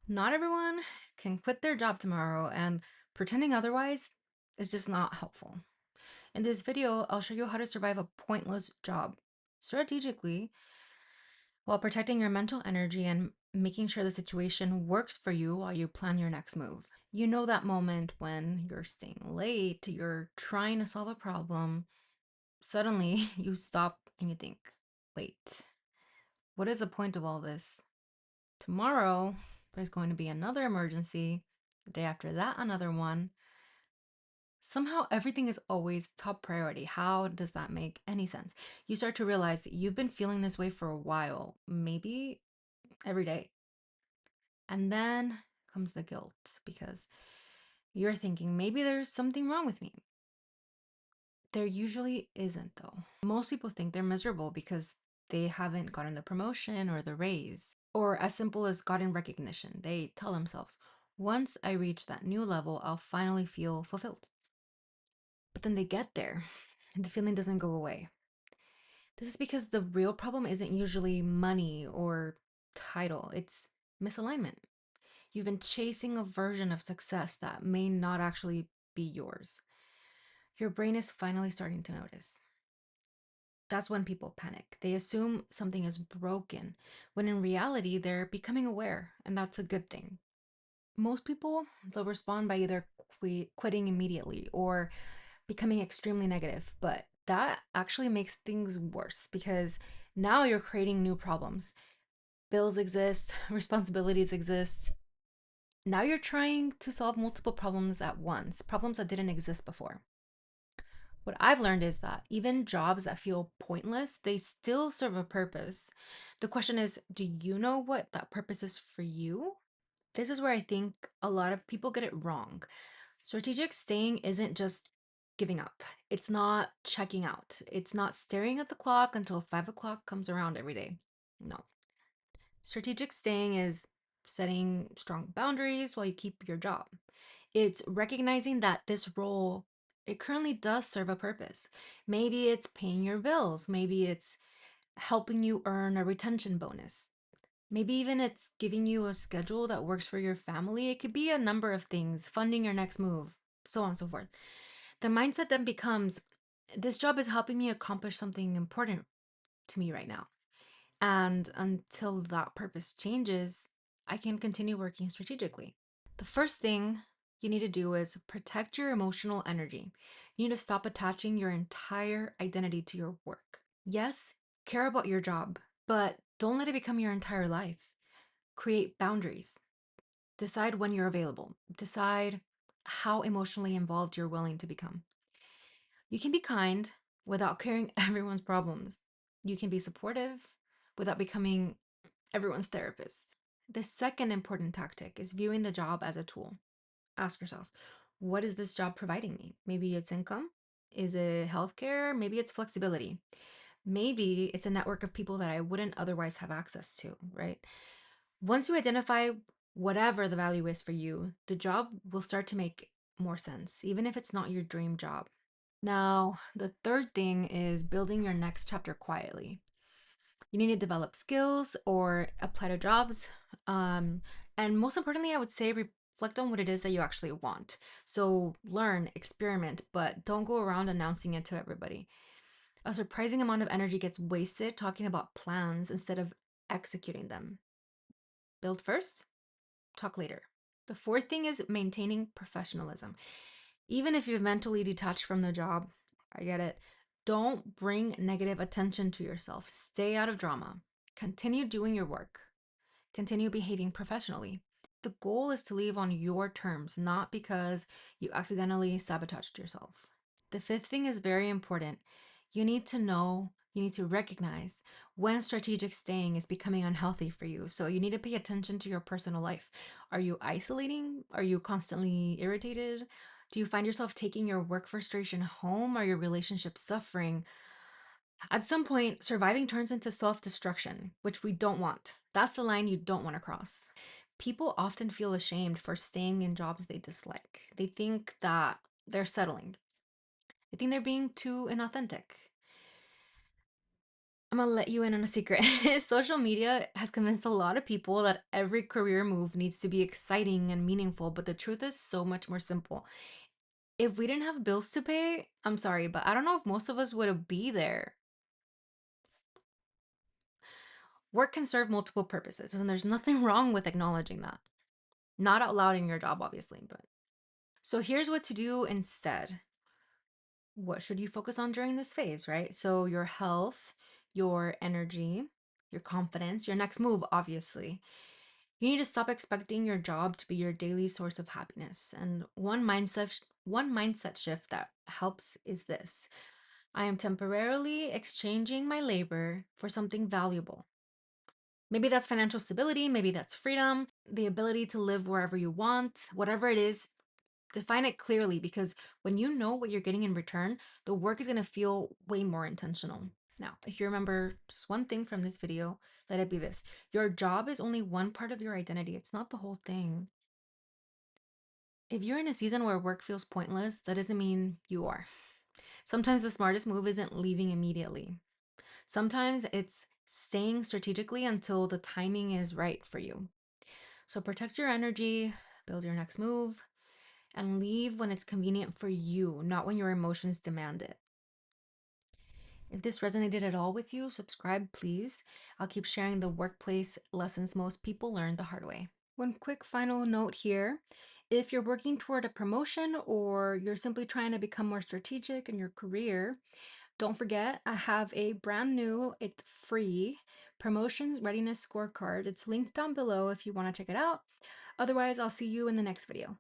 Not everyone can quit their job tomorrow, and pretending otherwise is just not helpful. In this video, I'll show you how to survive a pointless job strategically while protecting your mental energy and making sure the situation works for you while you plan your next move. You know that moment when you're staying late, you're trying to solve a problem, suddenly you stop and you think, wait, what is the point of all this? Tomorrow, there's going to be another emergency. The day after that, another one. Somehow, everything is always top priority. How does that make any sense? You start to realize that you've been feeling this way for a while, maybe every day. And then comes the guilt because you're thinking, maybe there's something wrong with me. There usually isn't, though. Most people think they're miserable because they haven't gotten the promotion or the raise, or as simple as gotten recognition. They tell themselves, once I reach that new level, I'll finally feel fulfilled. But then they get there and the feeling doesn't go away. This is because the real problem isn't usually money or title, it's misalignment. You've been chasing a version of success that may not actually be yours. Your brain is finally starting to notice. That's when people panic. They assume something is broken, when in reality, they're becoming aware, and that's a good thing. Most people, they'll respond by either quitting immediately or becoming extremely negative, but that actually makes things worse because now you're creating new problems. Bills exist, responsibilities exist. Now you're trying to solve multiple problems at once, problems that didn't exist before. What I've learned is that even jobs that feel pointless, they still serve a purpose. The question is, do you know what that purpose is for you? This is where I think a lot of people get it wrong. Strategic staying isn't just giving up. It's not checking out. It's not staring at the clock until 5 o'clock comes around every day. No. Strategic staying is setting strong boundaries while you keep your job. It's recognizing that this role it currently does serve a purpose. Maybe it's paying your bills, maybe it's helping you earn a retention bonus. Maybe even it's giving you a schedule that works for your family. It could be a number of things, funding your next move, so on and so forth. The mindset then becomes this job is helping me accomplish something important to me right now. And until that purpose changes, I can continue working strategically. The first thing you need to do is protect your emotional energy. You need to stop attaching your entire identity to your work. Yes, care about your job, but don't let it become your entire life. Create boundaries. Decide when you're available. Decide how emotionally involved you're willing to become. You can be kind without carrying everyone's problems. You can be supportive without becoming everyone's therapist. The second important tactic is viewing the job as a tool. Ask yourself, what is this job providing me? Maybe it's income. Is it healthcare? Maybe it's flexibility. Maybe it's a network of people that I wouldn't otherwise have access to, right? Once you identify whatever the value is for you, the job will start to make more sense, even if it's not your dream job. Now, the third thing is building your next chapter quietly. You need to develop skills or apply to jobs. Um, and most importantly, I would say reflect on what it is that you actually want. So learn, experiment, but don't go around announcing it to everybody. A surprising amount of energy gets wasted talking about plans instead of executing them. Build first, talk later. The fourth thing is maintaining professionalism. Even if you're mentally detached from the job, I get it. Don't bring negative attention to yourself. Stay out of drama. Continue doing your work. Continue behaving professionally. The goal is to leave on your terms, not because you accidentally sabotaged yourself. The fifth thing is very important. You need to recognize when strategic staying is becoming unhealthy for you. So you need to pay attention to your personal life. Are you isolating? Are you constantly irritated? Do you find yourself taking your work frustration home? Are your relationships suffering? At some point, surviving turns into self destruction, which we don't want. That's the line you don't want to cross. People often feel ashamed for staying in jobs they dislike. They think that they're settling, they think they're being too inauthentic. I'm gonna let you in on a secret. Social media has convinced a lot of people that every career move needs to be exciting and meaningful, but the truth is so much more simple. If we didn't have bills to pay, I'm sorry, but I don't know if most of us would be there. Work can serve multiple purposes, and there's nothing wrong with acknowledging that. Not out loud in your job, obviously, but so here's what to do instead. What should you focus on during this phase, right? So, your health, your energy, your confidence, your next move, obviously. You need to stop expecting your job to be your daily source of happiness. And one mindset shift that helps is this. I am temporarily exchanging my labor for something valuable. Maybe that's financial stability, maybe that's freedom, the ability to live wherever you want, whatever it is, define it clearly because when you know what you're getting in return, the work is going to feel way more intentional. Now, if you remember just one thing from this video, let it be this. Your job is only one part of your identity, it's not the whole thing. If you're in a season where work feels pointless, that doesn't mean you are. Sometimes the smartest move isn't leaving immediately. Sometimes it's staying strategically until the timing is right for you. So protect your energy, build your next move, and leave when it's convenient for you, not when your emotions demand it. If this resonated at all with you, subscribe, please. I'll keep sharing the workplace lessons most people learn the hard way. One quick final note here. If you're working toward a promotion or you're simply trying to become more strategic in your career, don't forget I have a brand new, it's free promotions readiness scorecard. It's linked down below if you want to check it out. Otherwise, I'll see you in the next video.